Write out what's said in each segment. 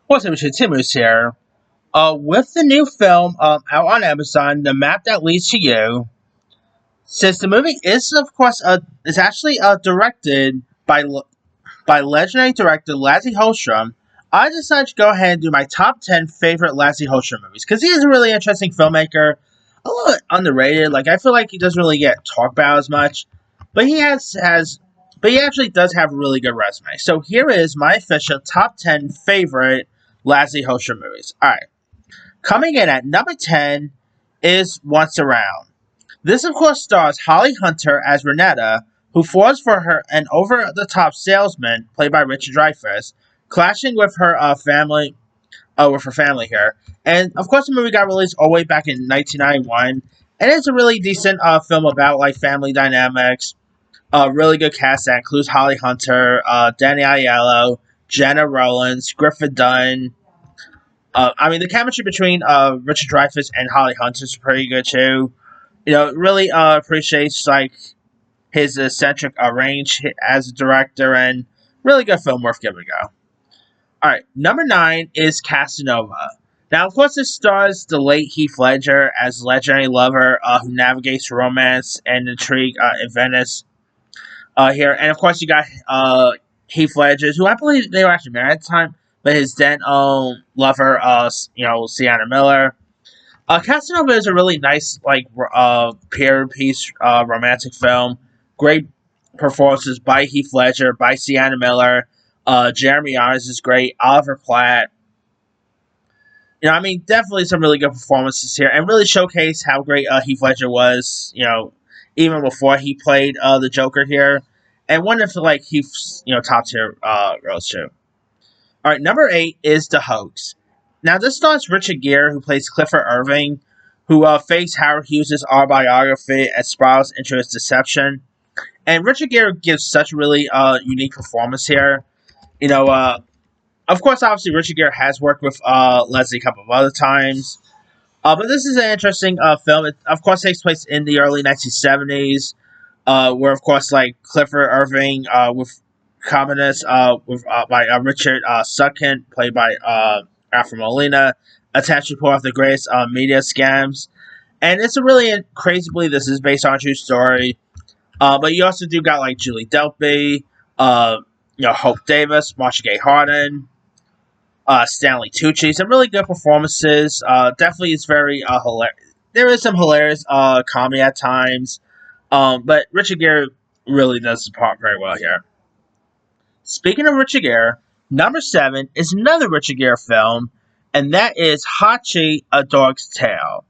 What's up, Timmons here. With the new film out on Amazon, The Map That Leads to You, since the movie is, of course, is actually directed by legendary director Lasse Hallstrom, I decided to go ahead and do my top 10 favorite Lasse Hallstrom movies, because he is a really interesting filmmaker, a little underrated. Like, I feel like he doesn't really get talked about as much, but but he actually does have a really good resume. So here is my official top 10 favorite Lasse Hallstrom movies. Alright. Coming in at number 10 is Once Around. This, of course, stars Holly Hunter as Renetta, who falls for an over the top salesman, played by Richard Dreyfuss, clashing with her family here. And, of course, the movie got released all the way back in 1991, and it's a really decent film about, like, family dynamics. Really good cast that includes Holly Hunter, Danny Aiello, Jenna Rollins, Griffith Dunn. I mean, the chemistry between Richard Dreyfuss and Holly Hunter is pretty good too. Really appreciates like his eccentric range as a director, and really good film worth giving a go. All right, number 9 is Casanova. Now, of course, this stars the late Heath Ledger as legendary lover who navigates romance and intrigue in Venice here, and of course, you got Heath Ledger, who I believe they were actually married at the time, but his then lover, Sienna Miller. Casanova is a really nice, like, period piece romantic film. Great performances by Heath Ledger, by Sienna Miller. Jeremy Irons is great. Oliver Platt. I mean, definitely some really good performances here, and really showcase how great Heath Ledger was. Even before he played the Joker here, and one of like Heath's top tier roles too. All right, number 8 is The Hoax. Now, this stars Richard Gere, who plays Clifford Irving, who fakes Howard Hughes' autobiography and spirals into his deception. And Richard Gere gives such a really unique performance here. Of course, obviously, Richard Gere has worked with Leslie a couple of other times. But this is an interesting film. It, of course, takes place in the early 1970s, where, of course, like Clifford Irving with communist by Richard Suckin, played by Alfred Molina, attached report of the greatest media scams. And it's a really crazy to believe this is based on a true story. But you also do got like Julie Delpy, Hope Davis, Marsha Gay Harden, Stanley Tucci. Some really good performances. Definitely it's very hilarious. There is some hilarious comedy at times. But Richard Gere really does the part very well here. Speaking of Richard Gere, number 7 is another Richard Gere film, and that is Hachi, A Dog's Tale.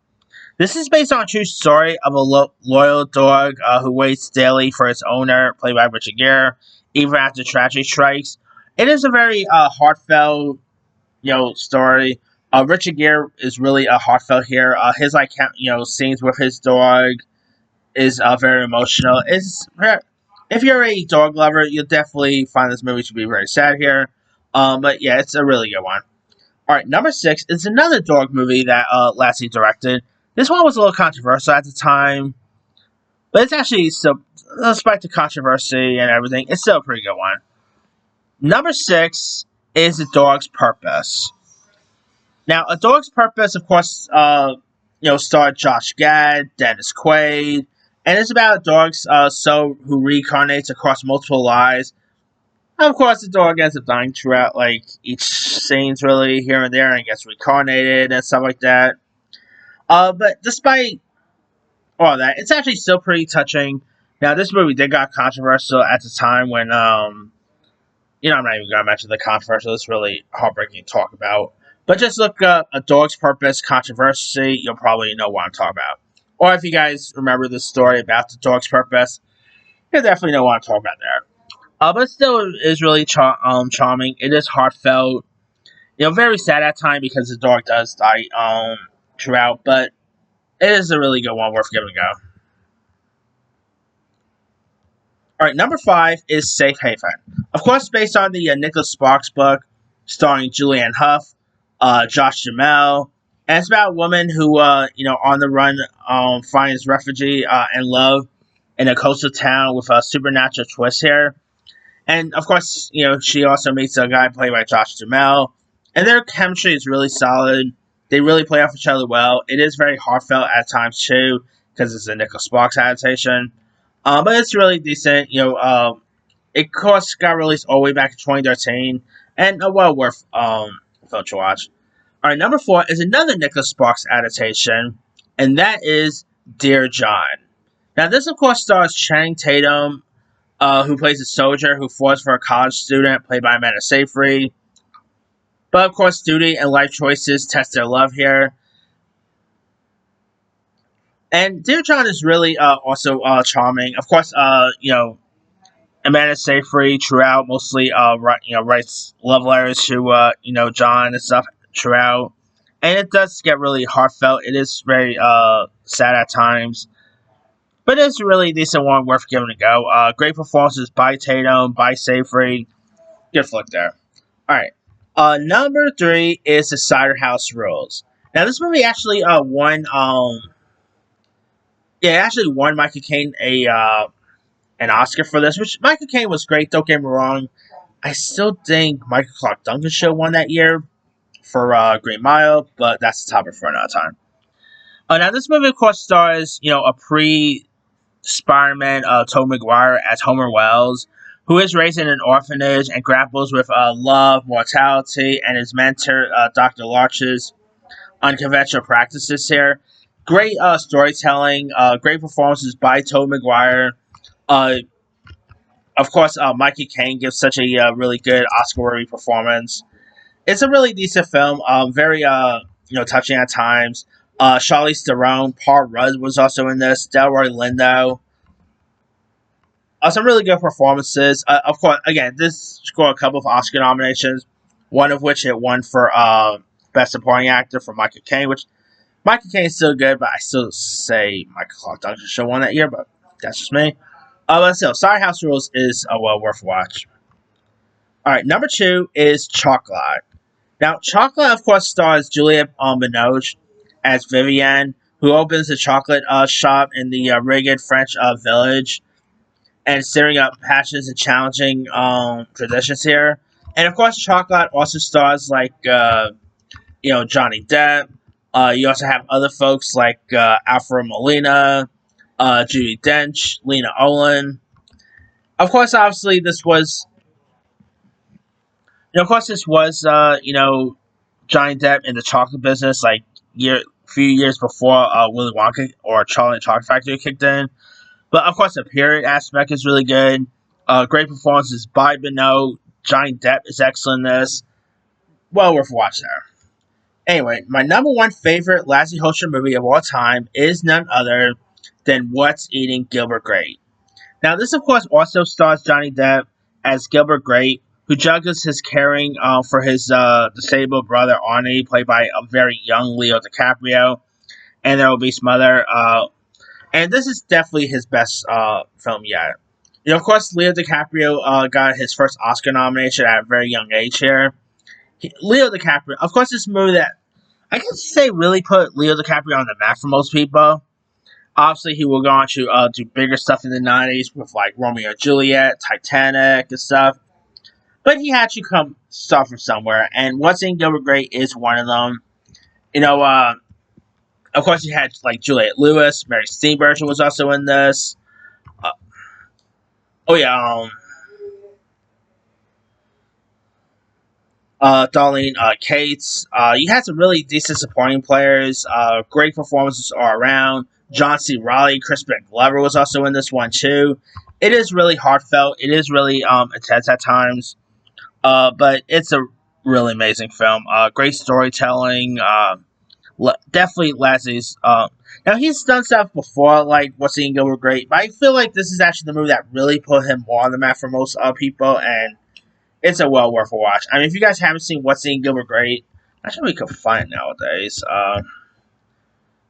This is based on a true story of a loyal dog who waits daily for its owner, played by Richard Gere, even after tragedy strikes. It is a very heartfelt, story. Richard Gere is really heartfelt here. His scenes with his dog is very emotional. If you're a dog lover, you'll definitely find this movie to be very sad here. But yeah, it's a really good one. Alright, number 6 is another dog movie that Lasse directed. This one was a little controversial at the time, but it's actually still, despite the controversy and everything, it's still a pretty good one. Number 6 is A Dog's Purpose. Now, A Dog's Purpose, of course, starred Josh Gad, Dennis Quaid, and it's about dogs who reincarnates across multiple lives. Of course, the dog ends up dying throughout, like, each scene's really here and there, and gets reincarnated and stuff like that. But despite all that, it's actually still pretty touching. Now, this movie did got controversial at the time when, I'm not even going to mention the controversial. It's really heartbreaking to talk about. But just look up A Dog's Purpose controversy. You'll probably know what I'm talking about. Or if you guys remember the story about The Dog's Purpose, you'll definitely know what I'm talking about there. But still, it is really charming. It is heartfelt. Very sad at time because the dog does die throughout. But it is a really good one worth giving a go. Alright, number 5 is Safe Haven. Of course, based on the Nicholas Sparks book, starring Julianne Hough, Josh Duhamel, and it's about a woman who, on the run, finds refuge and love in a coastal town with a supernatural twist here. And, of course, she also meets a guy played by Josh Duhamel, and their chemistry is really solid. They really play off each other well. It is very heartfelt at times too, because it's a Nicholas Sparks adaptation. But it's really decent. It of course got released all the way back in 2013, and well worth film to watch. All right, number four is another Nicholas Sparks adaptation, and that is Dear John. Now, this of course stars Channing Tatum, who plays a soldier who falls for a college student, played by Amanda Seyfried. But of course, duty and life choices test their love here. And Dear John is really also charming. Of course, Amanda Seyfried throughout mostly writes love letters to John and stuff throughout, and it does get really heartfelt. It is very sad at times, but it's a really decent one, worth giving a go. Great performances by Tatum, by Seyfried. Good flick there. All right. Number three is the Cider House Rules. Now this movie actually won it actually won Michael Caine an Oscar for this, which Michael Caine was great. Don't get me wrong. I still think Michael Clark Duncan show won that year for Green Mile, but that's the topic for another time. Now this movie, of course, stars a pre-Spider-Man Tobey Maguire as Homer Wells, who is raised in an orphanage and grapples with love, mortality, and his mentor Dr. Larch's unconventional practices here. Great storytelling, great performances by Tobey Maguire. Uh, of course, Mikey Caine gives such a really good Oscar-worthy performance. It's a really decent film. Very touching at times. Charlize Theron, Paul Rudd was also in this. Delroy Lindo. Some really good performances. Of course, again, this scored a couple of Oscar nominations. One of which it won for Best Supporting Actor for Michael Caine, which Michael Caine is still good, but I still say Michael Clark Duncan should have won that year, but that's just me. But still, Sorry House Rules is well worth a watch. Alright, number two is Chocolat. Now, Chocolat, of course, stars Juliette Binoche as Vivienne, who opens a chocolate shop in the rigid French village and stirring up passions and challenging traditions here. And of course, Chocolat also stars like Johnny Depp. You also have other folks like Alfred Molina, Judi Dench, Lena Olin. Of course, obviously, this was Johnny Depp in the chocolate business, like few years before Willy Wonka or Charlie and the Chocolate Factory kicked in. But of course, the period aspect is really good. Great performances by Benoit. Johnny Depp is excellent in this. Well worth watching there. Anyway, my number one favorite Lasse Hallstrom movie of all time is none other than What's Eating Gilbert Grape. Now, this of course also stars Johnny Depp as Gilbert Grape, who juggles his caring for his disabled brother Arnie, played by a very young Leo DiCaprio, and their obese mother. And this is definitely his best film yet. Of course, Leo DiCaprio got his first Oscar nomination at a very young age here. Leo DiCaprio, of course, this movie that I can say really put Leo DiCaprio on the map for most people. Obviously, he will go on to do bigger stuff in the 90s with like Romeo and Juliet, Titanic, and stuff. But he had to start from somewhere, and What's in Gilbert Grape is one of them. Of course, you had like Juliette Lewis, Mary Steenburgen was also in this. Uh, oh yeah, Darlene Cates. You had some really decent supporting players. Great performances all around. John C. Reilly, Crispin Glover was also in this one too. It is really heartfelt. It is really intense at times. But it's a really amazing film. Great storytelling. Definitely Lasse's. Now he's done stuff before, like What's Eating Gilbert Grape, but I feel like this is actually the movie that really put him more on the map for most people, and it's a well worth a watch. I mean, if you guys haven't seen What's Eating Gilbert Grape, actually we can find it nowadays.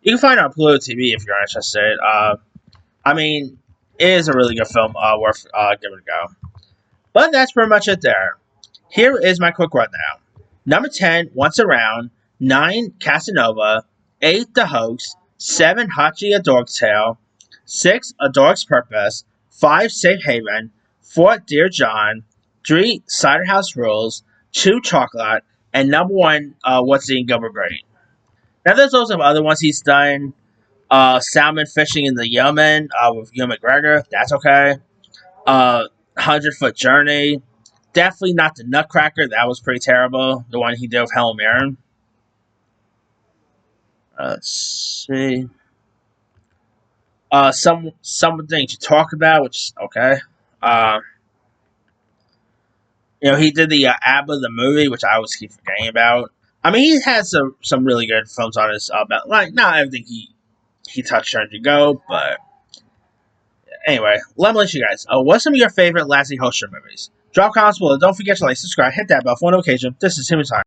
You can find it on Pluto TV if you're interested. I mean, it is a really good film, worth giving it a go. But that's pretty much it there. Here is my quick rundown. Number 10, Once Around. 9, Casanova. 8, The Hoax. 7, Hachi A Dog's Tale. 6, A Dog's Purpose. 5, Safe Haven. 4, Dear John. 3, Cider House Rules. 2, Chocolate. And number one, What's Eating Gilbert Grape. Now, there's also some other ones he's done. Salmon fishing in the Yemen with Ewan McGregor. That's okay. 100-Foot Journey. Definitely not the Nutcracker. That was pretty terrible. The one he did with Helen Mirren. Let's see. Some things to talk about, which is okay. Uh, he did the ABBA the movie, which I always keep forgetting about. I mean, he has some really good films on his belt. Like, not everything he touched turned to go, but anyway, let me let you guys. What's some of your favorite Lasse Hallstrom movies? Drop comments below. Don't forget to like, subscribe, hit that bell for notification. This is Timmy Time.